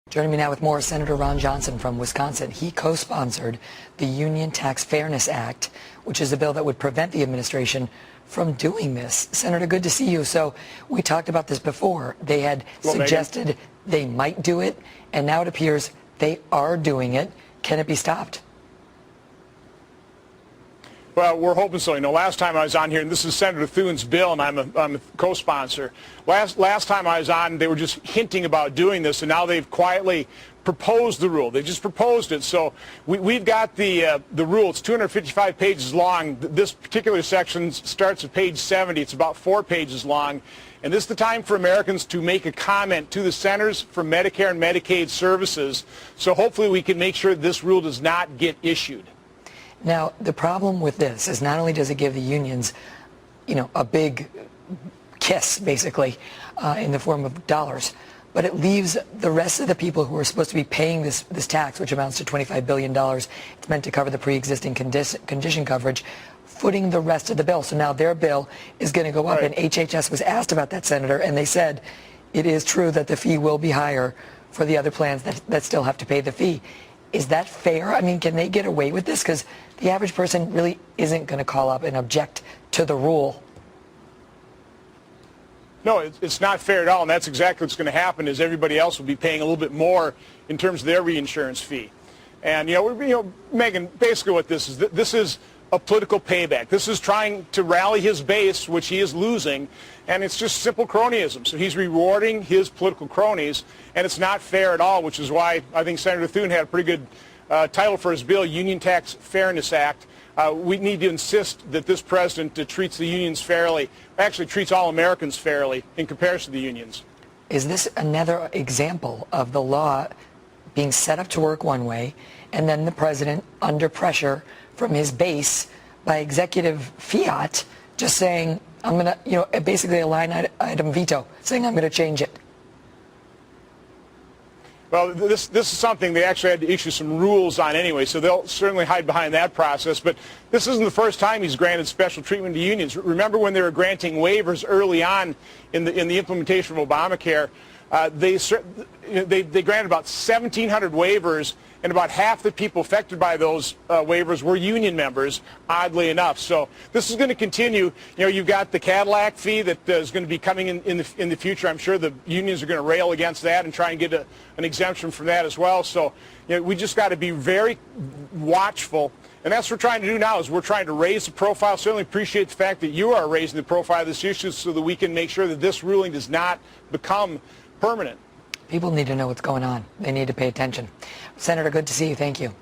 Joining me now with more, Senator Ron Johnson from Wisconsin. He co-sponsored the Union Tax Fairness Act, which is a bill that would prevent the administration from doing this. Senator, good to see you. So we talked about this before. They had suggested they might do it, and now it appears they are doing it. Can it be stopped? Well, we're hoping so. You know, last time I was on here, and this is Senator Thune's bill, and I'm a co-sponsor. Last time I was on, they were just hinting about doing this, and now they've quietly proposed the rule. They just proposed it. So we've got the rule. It's 255 pages long. This particular section starts at page 70. It's about 4 pages long. And this is the time for Americans to make a comment to the Centers for Medicare and Medicaid Services. So hopefully we can make sure this rule does not get issued. Now, the problem with this is not only does it give the unions, a big kiss, basically, in the form of dollars, but it leaves the rest of the people who are supposed to be paying this tax, which amounts to $25 billion, it's meant to cover the pre-existing condition coverage, footing the rest of the bill. So now their bill is going to go up, right. And HHS was asked about that, Senator, and they said it is true that the fee will be higher for the other plans that still have to pay the fee. Is that fair? I mean, can they get away with this? Because the average person really isn't going to call up and object to the rule. No, it's not fair at all, and that's exactly what's going to happen. Is everybody else will be paying a little bit more in terms of their reinsurance fee. And Megan, basically what this is a political payback. This is trying to rally his base, which he is losing, and it's just simple cronyism. So he's rewarding his political cronies, and it's not fair at all, which is why I think Senator Thune had a pretty good title for his bill, Union Tax Fairness Act. We need to insist that this president treats the unions fairly, actually treats all Americans fairly in comparison to the unions. Is this another example of the law being set up to work one way, and then the president, under pressure from his base by executive fiat, just saying, I'm going to, basically a line item veto, saying I'm going to change it? Well, this is something they actually had to issue some rules on anyway, so they'll certainly hide behind that process. But this isn't the first time he's granted special treatment to unions. Remember when they were granting waivers early on in the implementation of Obamacare? They granted about 1,700 waivers, and about half the people affected by those waivers were union members, oddly enough. So this is going to continue. You've got the Cadillac fee that is going to be coming in the future. I'm sure the unions are going to rail against that and try and get an exemption from that as well. So we just got to be very watchful. And that's what we're trying to do now, is we're trying to raise the profile. Certainly appreciate the fact that you are raising the profile of this issue so that we can make sure that this ruling does not become permanent. People need to know what's going on. They need to pay attention. Senator, good to see you. Thank you.